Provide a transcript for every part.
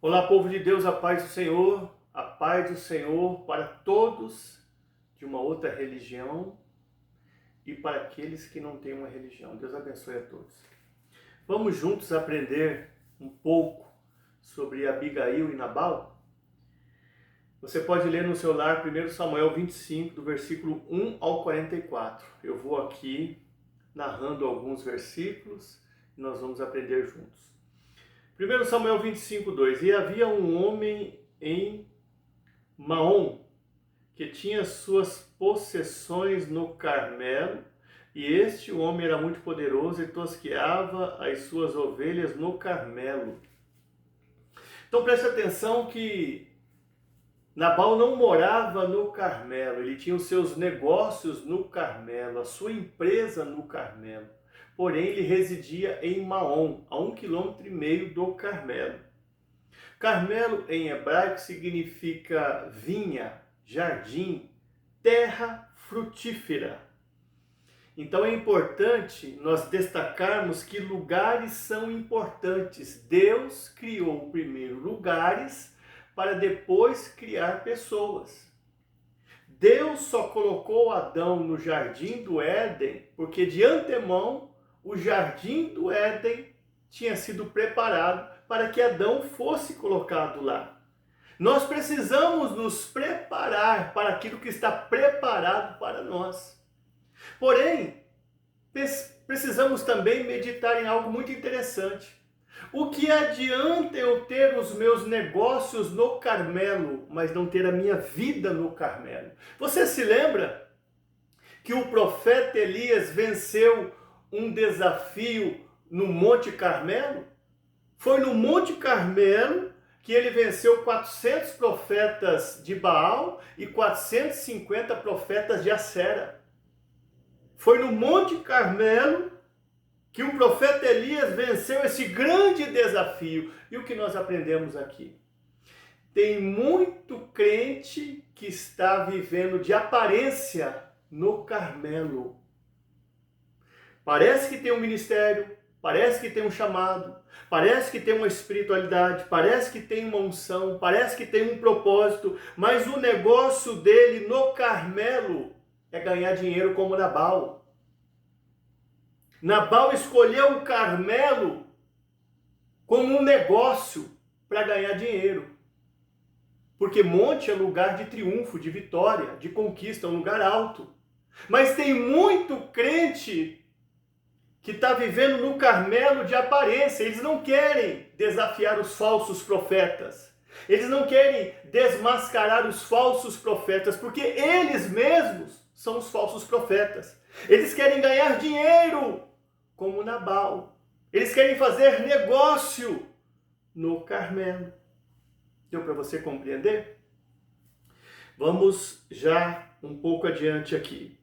Olá, povo de Deus, a paz do Senhor para todos de uma outra religião e para aqueles que não têm uma religião. Deus abençoe a todos. Vamos juntos aprender um pouco sobre Abigail e Nabal? Você pode ler no seu lar 1 Samuel 25, do versículo 1 ao 44. Eu vou aqui narrando alguns versículos e nós vamos aprender juntos. 1 Samuel 25, 2. E havia um homem em Maom, que tinha suas possessões no Carmelo, e este homem era muito poderoso e tosqueava as suas ovelhas no Carmelo. Então preste atenção que Nabal não morava no Carmelo, ele tinha os seus negócios no Carmelo, a sua empresa no Carmelo. Porém, ele residia em Maom, a 1,5 km do Carmelo. Carmelo, em hebraico, significa vinha, jardim, terra frutífera. Então é importante nós destacarmos que lugares são importantes. Deus criou primeiro lugares para depois criar pessoas. Deus só colocou Adão no jardim do Éden porque de antemão o jardim do Éden tinha sido preparado para que Adão fosse colocado lá. Nós precisamos nos preparar para aquilo que está preparado para nós. Porém, precisamos também meditar em algo muito interessante. O que adianta eu ter os meus negócios no Carmelo, mas não ter a minha vida no Carmelo? Você se lembra que o profeta Elias venceu um desafio no Monte Carmelo? Foi no Monte Carmelo que ele venceu 400 profetas de Baal e 450 profetas de Acera. Foi no Monte Carmelo que o profeta Elias venceu esse grande desafio. E o que nós aprendemos aqui? Tem muito crente que está vivendo de aparência no Carmelo. Parece que tem um ministério, parece que tem um chamado, parece que tem uma espiritualidade, parece que tem uma unção, parece que tem um propósito, mas o negócio dele no Carmelo é ganhar dinheiro como Nabal. Nabal escolheu o Carmelo como um negócio para ganhar dinheiro. Porque monte é lugar de triunfo, de vitória, de conquista, um lugar alto. Mas tem muito crente que está vivendo no Carmelo de aparência. Eles não querem desafiar os falsos profetas. Eles não querem desmascarar os falsos profetas, porque eles mesmos são os falsos profetas. Eles querem ganhar dinheiro, como Nabal. Eles querem fazer negócio no Carmelo. Deu para você compreender? Vamos já um pouco adiante aqui.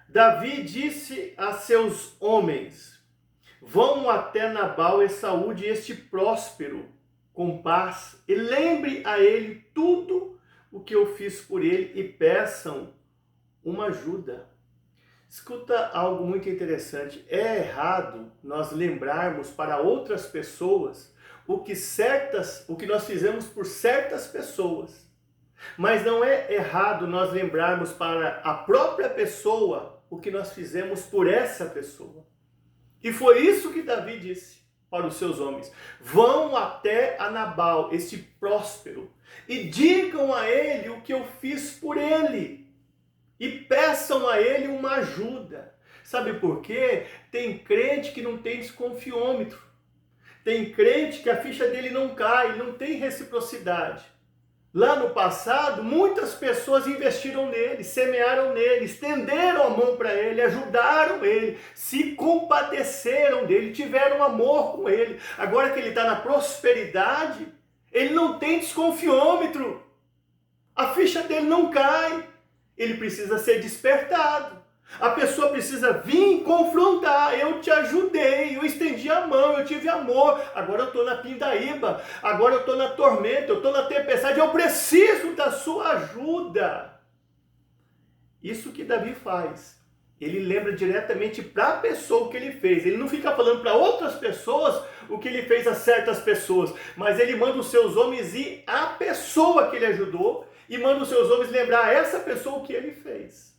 Davi disse a seus homens: vão até Nabal e saúde este próspero com paz, e lembre a ele tudo o que eu fiz por ele e peçam uma ajuda. Escuta algo muito interessante. É errado nós lembrarmos para outras pessoas o que nós fizemos por certas pessoas. Mas não é errado nós lembrarmos para a própria pessoa o que nós fizemos por essa pessoa. E foi isso que Davi disse para os seus homens: vão até a Nabal, este próspero, e digam a ele o que eu fiz por ele. E peçam a ele uma ajuda. Sabe por quê? Tem crente que não tem desconfiômetro. Tem crente que a ficha dele não cai, não tem reciprocidade. Lá no passado, muitas pessoas investiram nele, semearam nele, estenderam a mão para ele, ajudaram ele, se compadeceram dele, tiveram amor com ele. Agora que ele está na prosperidade, ele não tem desconfiômetro. A ficha dele não cai. Ele precisa ser despertado. A pessoa precisa vir confrontar. Eu te ajudei, eu estendi a mão, eu tive amor. Agora eu estou na pindaíba, agora eu estou na tormenta, eu estou na tempestade. Eu preciso da sua ajuda. Isso que Davi faz. Ele lembra diretamente para a pessoa o que ele fez. Ele não fica falando para outras pessoas o que ele fez a certas pessoas, mas ele manda os seus homens ir à pessoa que ele ajudou e manda os seus homens lembrar a essa pessoa o que ele fez.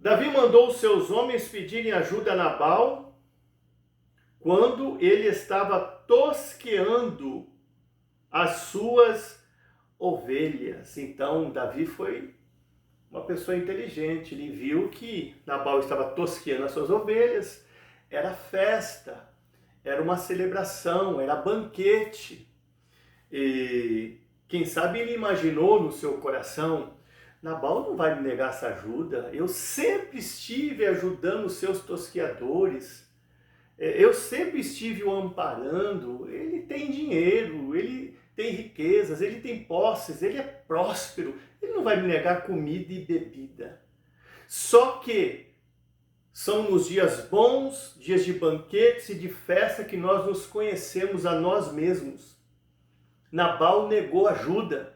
Davi mandou os seus homens pedirem ajuda a Nabal quando ele estava tosqueando as suas ovelhas. Então, Davi foi uma pessoa inteligente. Ele viu que Nabal estava tosqueando as suas ovelhas. Era festa, era uma celebração, era banquete. E quem sabe ele imaginou no seu coração: Nabal não vai me negar essa ajuda. Eu sempre estive ajudando os seus tosqueadores. Eu sempre estive o amparando. Ele tem dinheiro, ele tem riquezas, ele tem posses, ele é próspero. Ele não vai me negar comida e bebida. Só que são nos dias bons, dias de banquetes e de festa que nós nos conhecemos a nós mesmos. Nabal negou ajuda.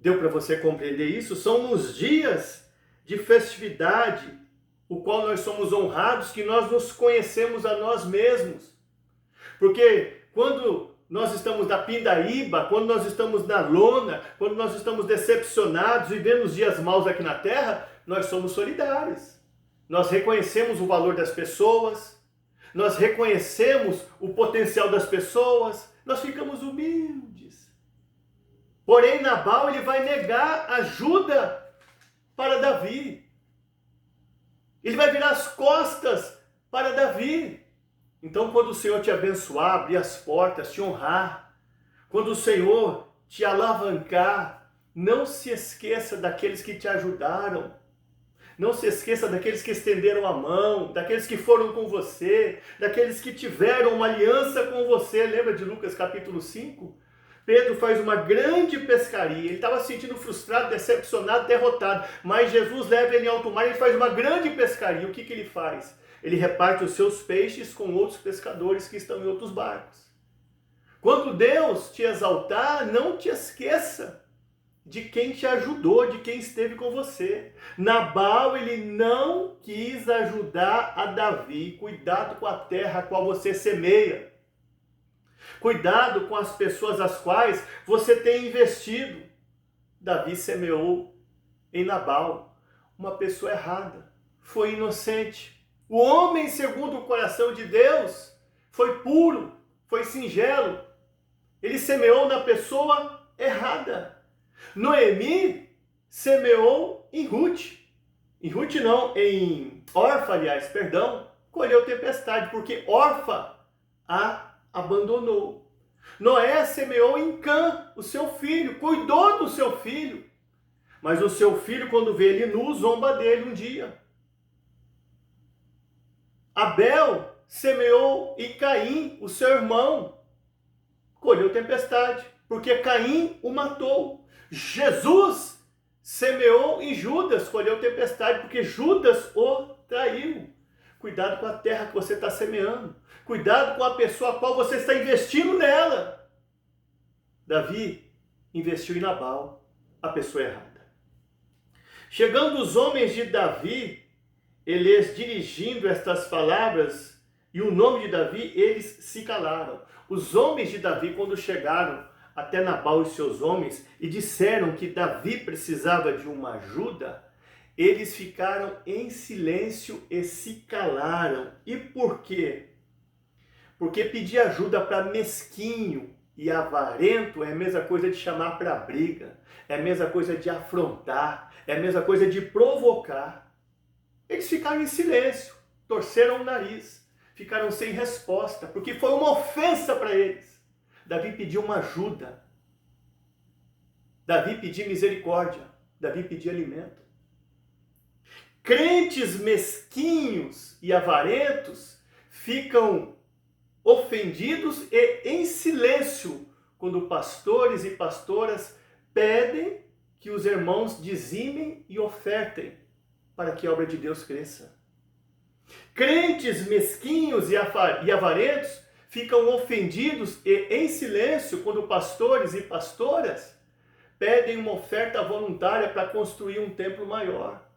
Deu para você compreender isso? São nos dias de festividade, o qual nós somos honrados, que nós nos conhecemos a nós mesmos. Porque quando nós estamos na pindaíba, quando nós estamos na lona, quando nós estamos decepcionados, vivendo os dias maus aqui na terra, nós somos solidários. Nós reconhecemos o valor das pessoas, nós reconhecemos o potencial das pessoas, nós ficamos humildes. Porém, Nabal ele vai negar ajuda para Davi. Ele vai virar as costas para Davi. Então, quando o Senhor te abençoar, abrir as portas, te honrar, quando o Senhor te alavancar, não se esqueça daqueles que te ajudaram. Não se esqueça daqueles que estenderam a mão, daqueles que foram com você, daqueles que tiveram uma aliança com você. Lembra de Lucas capítulo 5? Pedro faz uma grande pescaria, ele estava se sentindo frustrado, decepcionado, derrotado, mas Jesus leva ele em alto mar e ele faz uma grande pescaria. O que ele faz? Ele reparte os seus peixes com outros pescadores que estão em outros barcos. Quando Deus te exaltar, não te esqueça de quem te ajudou, de quem esteve com você. Nabal, ele não quis ajudar a Davi. Cuidado com a terra a qual você semeia. Cuidado com as pessoas às quais você tem investido. Davi semeou em Nabal uma pessoa errada. Foi inocente. O homem segundo o coração de Deus foi puro, foi singelo. Ele semeou na pessoa errada. Noemi semeou em Ruth. Em Orfa, aliás, perdão, colheu tempestade, porque Orfa a abandonou. Noé semeou em Cã, o seu filho, cuidou do seu filho. Mas o seu filho, quando vê ele nu, zomba dele um dia. Abel semeou em Caim, o seu irmão, colheu tempestade, porque Caim o matou. Jesus semeou em Judas, colheu tempestade, porque Judas o traiu. Cuidado com a terra que você está semeando. Cuidado com a pessoa a qual você está investindo nela. Davi investiu em Nabal, a pessoa errada. Chegando os homens de Davi, eles dirigindo estas palavras, e o nome de Davi, eles se calaram. Os homens de Davi, quando chegaram até Nabal e seus homens, e disseram que Davi precisava de uma ajuda, eles ficaram em silêncio e se calaram. E por quê? Porque pedir ajuda para mesquinho e avarento é a mesma coisa de chamar para briga, é a mesma coisa de afrontar, é a mesma coisa de provocar. Eles ficaram em silêncio, torceram o nariz, ficaram sem resposta, porque foi uma ofensa para eles. Davi pediu uma ajuda, Davi pediu misericórdia, Davi pediu alimento. Crentes mesquinhos e avarentos ficam ofendidos e em silêncio quando pastores e pastoras pedem que os irmãos dizimem e ofertem para que a obra de Deus cresça. Crentes mesquinhos e avarentos ficam ofendidos e em silêncio quando pastores e pastoras pedem uma oferta voluntária para construir um templo maior.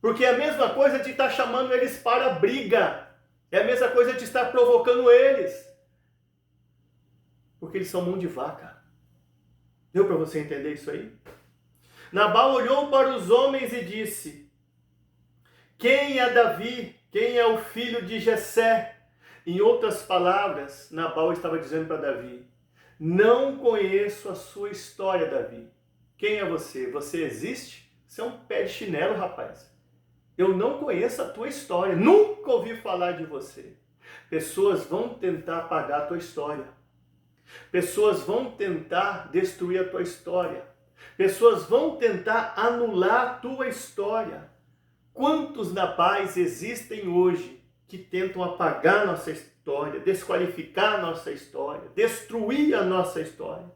Porque é a mesma coisa de estar chamando eles para a briga. É a mesma coisa de estar provocando eles. Porque eles são mão de vaca. Deu para você entender isso aí? Nabal olhou para os homens e disse: quem é Davi? Quem é o filho de Jessé? Em outras palavras, Nabal estava dizendo para Davi: não conheço a sua história, Davi. Quem é você? Você existe? Você é um pé de chinelo, rapaz. Eu não conheço a tua história. Nunca ouvi falar de você. Pessoas vão tentar apagar a tua história. Pessoas vão tentar destruir a tua história. Pessoas vão tentar anular a tua história. Quantos Nabais existem hoje que tentam apagar nossa história, desqualificar nossa história, destruir a nossa história?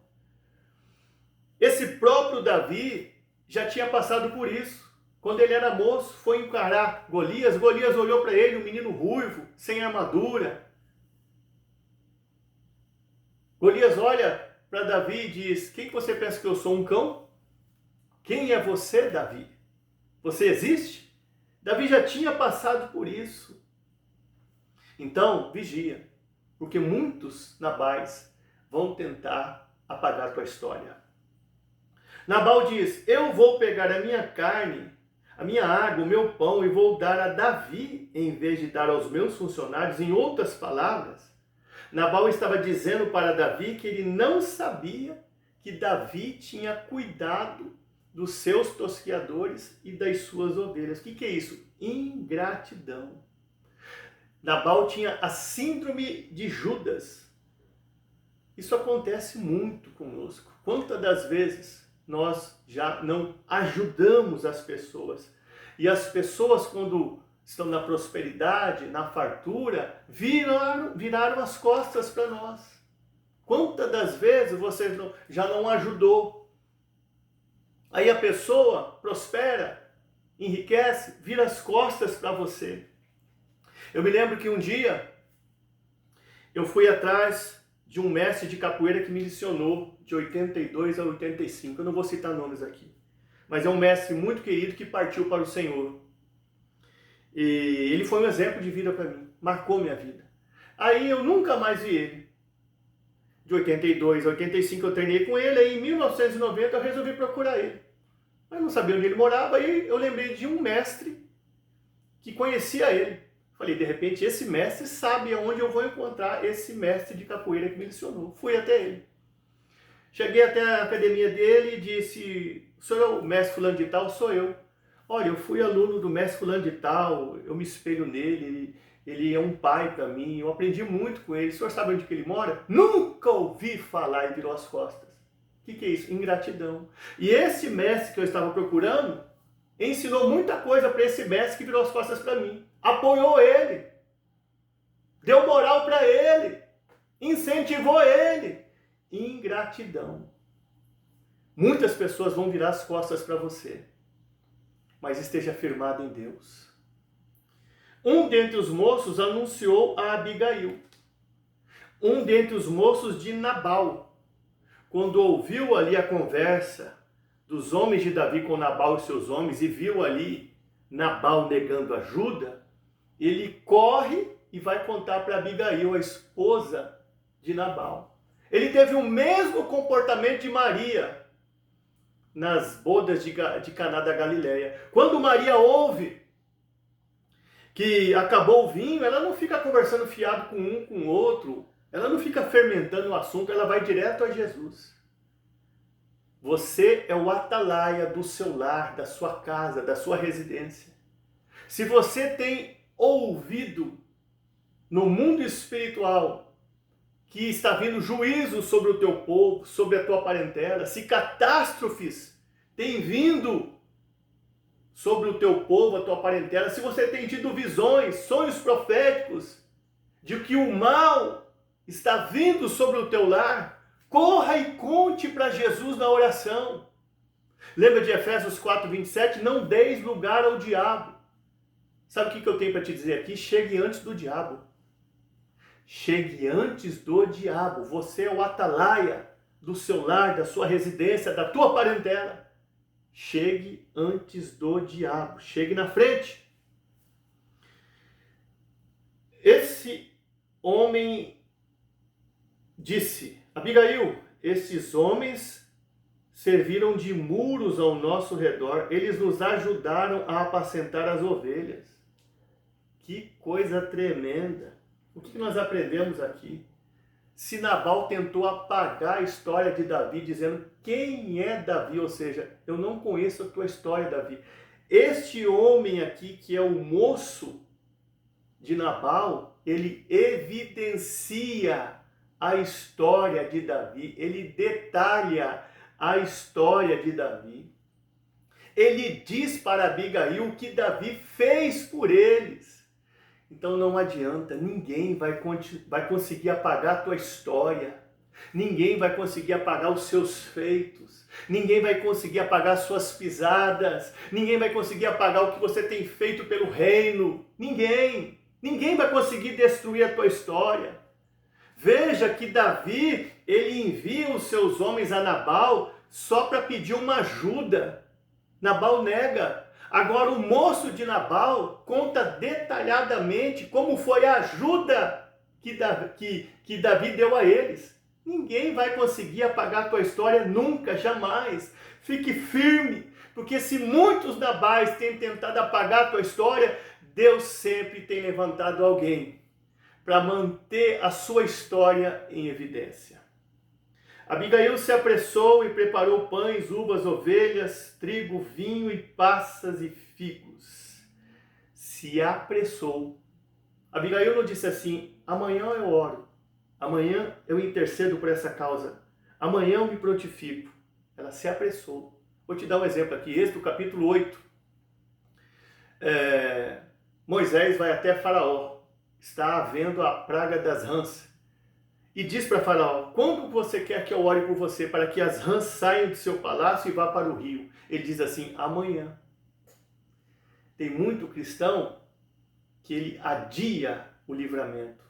Esse próprio Davi já tinha passado por isso. Quando ele era moço, foi encarar Golias. Golias olhou para ele, um menino ruivo, sem armadura. Golias olha para Davi e diz: quem que você pensa que eu sou, um cão? Quem é você, Davi? Você existe? Davi já tinha passado por isso. Então, vigia, porque muitos Nabais vão tentar apagar a tua história. Nabal diz: eu vou pegar a minha carne, a minha água, o meu pão e vou dar a Davi em vez de dar aos meus funcionários. Em outras palavras, Nabal estava dizendo para Davi que ele não sabia que Davi tinha cuidado dos seus tosquiadores e das suas ovelhas. O que é isso? Ingratidão. Nabal tinha a síndrome de Judas. Isso acontece muito conosco. Quantas das vezes nós já não ajudamos as pessoas? E as pessoas, quando estão na prosperidade, na fartura, viraram as costas para nós. Quantas das vezes você já não ajudou? Aí a pessoa prospera, enriquece, vira as costas para você. Eu me lembro que um dia eu fui atrás de um mestre de capoeira que me licionou de 82 a 85. Eu não vou citar nomes aqui. Mas é um mestre muito querido que partiu para o Senhor. E ele foi um exemplo de vida para mim. Marcou minha vida. Aí eu nunca mais vi ele. De 82 a 85 eu treinei com ele. Aí em 1990 eu resolvi procurar ele. Mas não sabia onde ele morava. Aí eu lembrei de um mestre que conhecia ele. Falei, de repente esse mestre sabe aonde eu vou encontrar esse mestre de capoeira que me licionou. Fui até ele. Cheguei até a academia dele e disse: o senhor é o mestre fulano de tal? Sou eu. Olha, eu fui aluno do mestre fulano de tal, eu me espelho nele, ele é um pai para mim, eu aprendi muito com ele. O senhor sabe onde que ele mora? Nunca ouvi falar, e virou as costas. O que é isso? Ingratidão. E esse mestre que eu estava procurando ensinou muita coisa para esse mestre que virou as costas para mim. Apoiou ele, deu moral para ele, incentivou ele. Ingratidão. Muitas pessoas vão virar as costas para você, mas esteja firmado em Deus. Um dentre os moços anunciou a Abigail, um dentre os moços de Nabal, quando ouviu ali a conversa dos homens de Davi com Nabal e seus homens e viu ali Nabal negando ajuda, ele corre e vai contar para Abigail, a esposa de Nabal. Ele teve o mesmo comportamento de Maria nas bodas de Caná da Galileia. Quando Maria ouve que acabou o vinho, ela não fica conversando fiado com um com o outro, ela não fica fermentando o assunto, ela vai direto a Jesus. Você é o atalaia do seu lar, da sua casa, da sua residência. Se você tem ouvido no mundo espiritual que está vindo juízo sobre o teu povo, sobre a tua parentela, se catástrofes têm vindo sobre o teu povo, a tua parentela, se você tem tido visões, sonhos proféticos de que o mal está vindo sobre o teu lar, corra e conte para Jesus na oração. Lembra de Efésios 4:27? Não deis lugar ao diabo. Sabe o que eu tenho para te dizer aqui? Chegue antes do diabo. Chegue antes do diabo. Você é o atalaia do seu lar, da sua residência, da tua parentela. Chegue antes do diabo, chegue na frente. Esse homem disse: Abigail, esses homens serviram de muros ao nosso redor, eles nos ajudaram a apacentar as ovelhas. Que coisa tremenda! O que nós aprendemos aqui? Se Nabal tentou apagar a história de Davi, dizendo quem é Davi, ou seja, eu não conheço a tua história, Davi. Este homem aqui, que é o moço de Nabal, ele evidencia a história de Davi, ele detalha a história de Davi. Ele diz para Abigail o que Davi fez por eles. Então não adianta, ninguém vai conseguir apagar a tua história, ninguém vai conseguir apagar os seus feitos, ninguém vai conseguir apagar as suas pisadas, ninguém vai conseguir apagar o que você tem feito pelo reino, ninguém vai conseguir destruir a tua história. Veja que Davi, ele envia os seus homens a Nabal só para pedir uma ajuda. Nabal nega. Agora o moço de Nabal conta detalhadamente como foi a ajuda que Davi deu a eles. Ninguém vai conseguir apagar a tua história nunca, jamais. Fique firme, porque se muitos Nabais têm tentado apagar a tua história, Deus sempre tem levantado alguém para manter a sua história em evidência. Abigail se apressou e preparou pães, uvas, ovelhas, trigo, vinho e passas e figos. Se apressou. Abigail não disse assim: amanhã eu oro, amanhã eu intercedo por essa causa, amanhã eu me prontifico. Ela se apressou. Vou te dar um exemplo aqui, Êxodo capítulo 8. Moisés vai até Faraó, está havendo a praga das rãs. E diz para Faraó: quando você quer que eu ore por você para que as rãs saiam do seu palácio e vá para o rio? Ele diz assim: amanhã. Tem muito cristão que ele adia o livramento,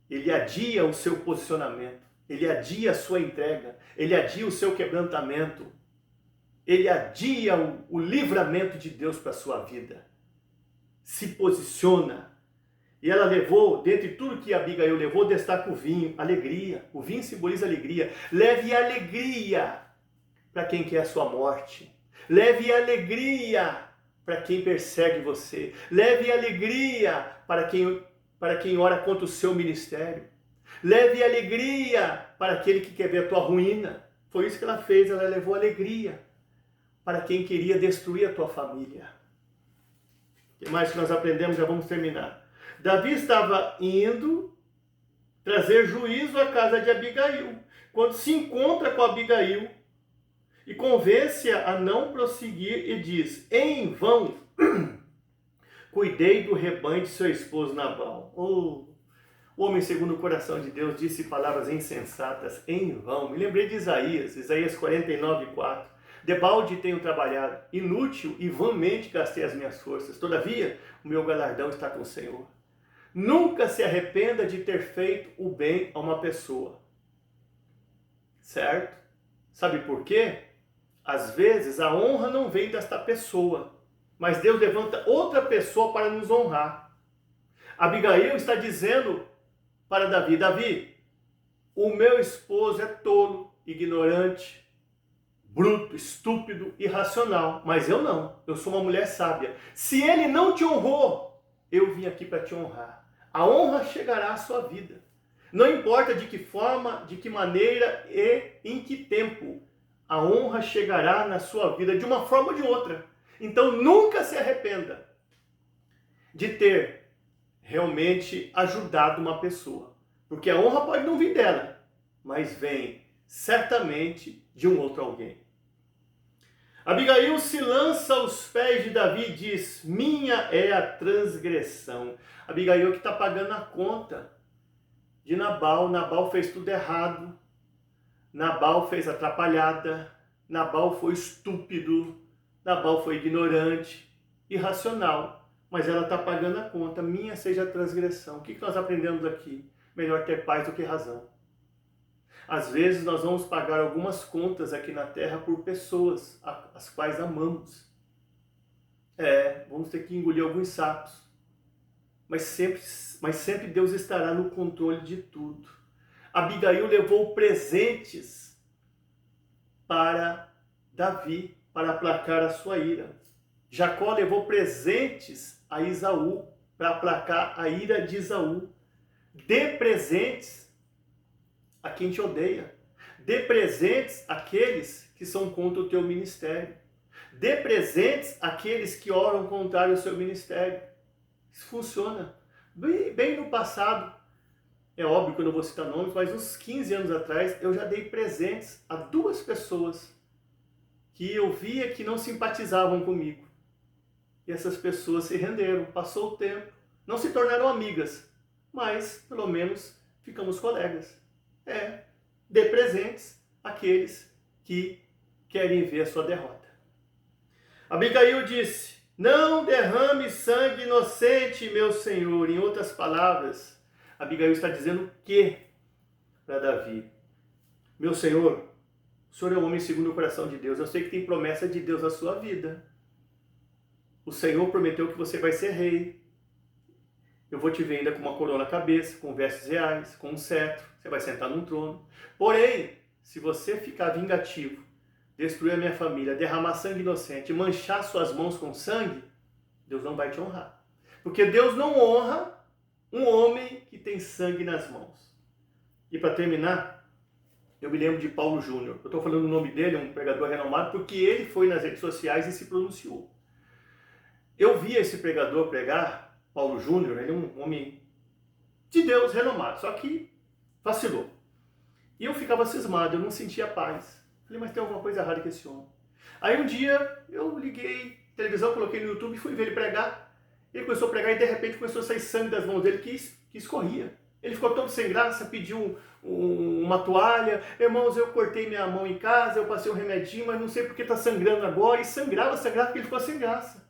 ele adia o seu posicionamento, ele adia a sua entrega, ele adia o seu quebrantamento, ele adia o livramento de Deus para a sua vida. Se posiciona. E ela levou, dentre tudo que Abigail levou, destaca o vinho, alegria. O vinho simboliza alegria. Leve alegria para quem quer a sua morte. Leve alegria para quem persegue você. Leve alegria para quem ora contra o seu ministério. Leve alegria para aquele que quer ver a tua ruína. Foi isso que ela fez, ela levou alegria para quem queria destruir a tua família. O que mais que nós aprendemos? Já vamos terminar. Davi estava indo trazer juízo à casa de Abigail, quando se encontra com Abigail e convence-a a não prosseguir e diz: em vão cuidei do rebanho de seu esposo Nabal. O homem segundo o coração de Deus disse palavras insensatas em vão. Me lembrei de Isaías 49:4. Debalde tenho trabalhado, inútil e vãmente gastei as minhas forças. Todavia, o meu galardão está com o Senhor. Nunca se arrependa de ter feito o bem a uma pessoa. Certo? Sabe por quê? Às vezes a honra não vem desta pessoa, mas Deus levanta outra pessoa para nos honrar. Abigail está dizendo para Davi: Davi, o meu esposo é tolo, ignorante, bruto, estúpido, irracional, mas eu não. Eu sou uma mulher sábia. Se ele não te honrou, eu vim aqui para te honrar. A honra chegará à sua vida. Não importa de que forma, de que maneira e em que tempo. A honra chegará na sua vida de uma forma ou de outra. Então nunca se arrependa de ter realmente ajudado uma pessoa. Porque a honra pode não vir dela, mas vem certamente de um outro alguém. Abigail se lança aos pés de Davi e diz: minha é a transgressão. Abigail que está pagando a conta de Nabal. Nabal fez tudo errado. Nabal fez atrapalhada. Nabal foi estúpido. Nabal foi ignorante, irracional. Mas ela está pagando a conta. Minha seja a transgressão. O que nós aprendemos aqui? Melhor ter paz do que razão. Às vezes nós vamos pagar algumas contas aqui na terra por pessoas as quais amamos. Vamos ter que engolir alguns sapos. Mas sempre Deus estará no controle de tudo. Abigail levou presentes para Davi, para aplacar a sua ira. Jacó levou presentes a Esaú, para aplacar a ira de Esaú. Dê presentes a quem te odeia. Dê presentes àqueles que são contra o teu ministério. Dê presentes àqueles que oram contrário ao seu ministério. Isso funciona. Bem no passado, é óbvio que eu não vou citar nomes, mas uns 15 anos atrás eu já dei presentes a 2 pessoas que eu via que não simpatizavam comigo. E essas pessoas se renderam, passou o tempo, não se tornaram amigas, mas pelo menos ficamos colegas. Dê presentes àqueles que querem ver a sua derrota. Abigail disse: não derrame sangue inocente, meu senhor. Em outras palavras, Abigail está dizendo o que para Davi? Meu senhor, o senhor é um homem segundo o coração de Deus. Eu sei que tem promessa de Deus na sua vida. O Senhor prometeu que você vai ser rei. Eu vou te ver ainda com uma coroa na cabeça, com vestes reais, com um cetro. Você vai sentar num trono. Porém, se você ficar vingativo, destruir a minha família, derramar sangue inocente, manchar suas mãos com sangue, Deus não vai te honrar. Porque Deus não honra um homem que tem sangue nas mãos. E para terminar, eu me lembro de Paulo Júnior. Eu estou falando o nome dele, é um pregador renomado, porque ele foi nas redes sociais e se pronunciou. Eu vi esse pregador pregar, Paulo Júnior, ele é um homem de Deus renomado, só que vacilou. E eu ficava cismado, eu não sentia paz. Falei, mas tem alguma coisa errada com esse homem. Aí um dia eu liguei a televisão, coloquei no YouTube e fui ver ele pregar. Ele começou a pregar e de repente começou a sair sangue das mãos dele que escorria. Ele ficou todo sem graça, pediu uma toalha. Irmãos, eu cortei minha mão em casa, eu passei um remedinho, mas não sei porque está sangrando agora. E sangrava porque ele ficou sem graça.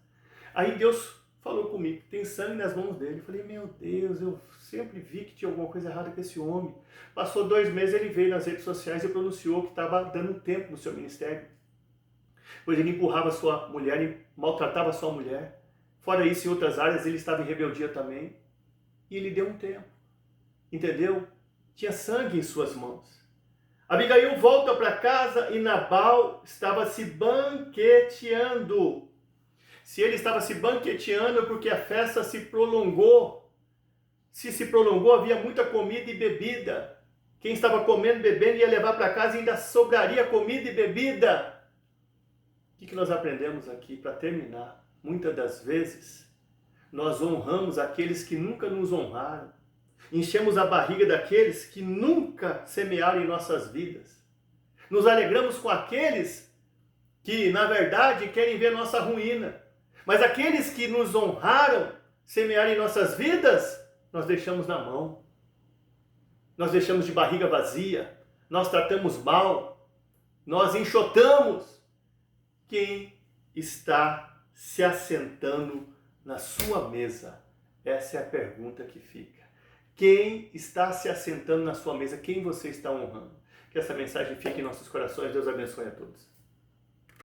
Aí Deus falou comigo, tem sangue nas mãos dele. Eu falei, meu Deus, eu sempre vi que tinha alguma coisa errada com esse homem. Passou 2 meses, ele veio nas redes sociais e pronunciou que estava dando tempo no seu ministério. Pois ele empurrava sua mulher, ele maltratava sua mulher. Fora isso, em outras áreas, ele estava em rebeldia também. E ele deu um tempo. Entendeu? Tinha sangue em suas mãos. Abigail volta para casa e Nabal estava se banqueteando. Se ele estava se banqueteando é porque a festa se prolongou. Se prolongou, havia muita comida e bebida. Quem estava comendo e bebendo ia levar para casa e ainda sobraria comida e bebida. O que nós aprendemos aqui para terminar? Muitas das vezes, nós honramos aqueles que nunca nos honraram. Enchemos a barriga daqueles que nunca semearam em nossas vidas. Nos alegramos com aqueles que, na verdade, querem ver nossa ruína. Mas aqueles que nos honraram, semearam em nossas vidas, nós deixamos na mão. Nós deixamos de barriga vazia. Nós tratamos mal. Nós enxotamos. Quem está se assentando na sua mesa? Essa é a pergunta que fica. Quem está se assentando na sua mesa? Quem você está honrando? Que essa mensagem fique em nossos corações. Deus abençoe a todos.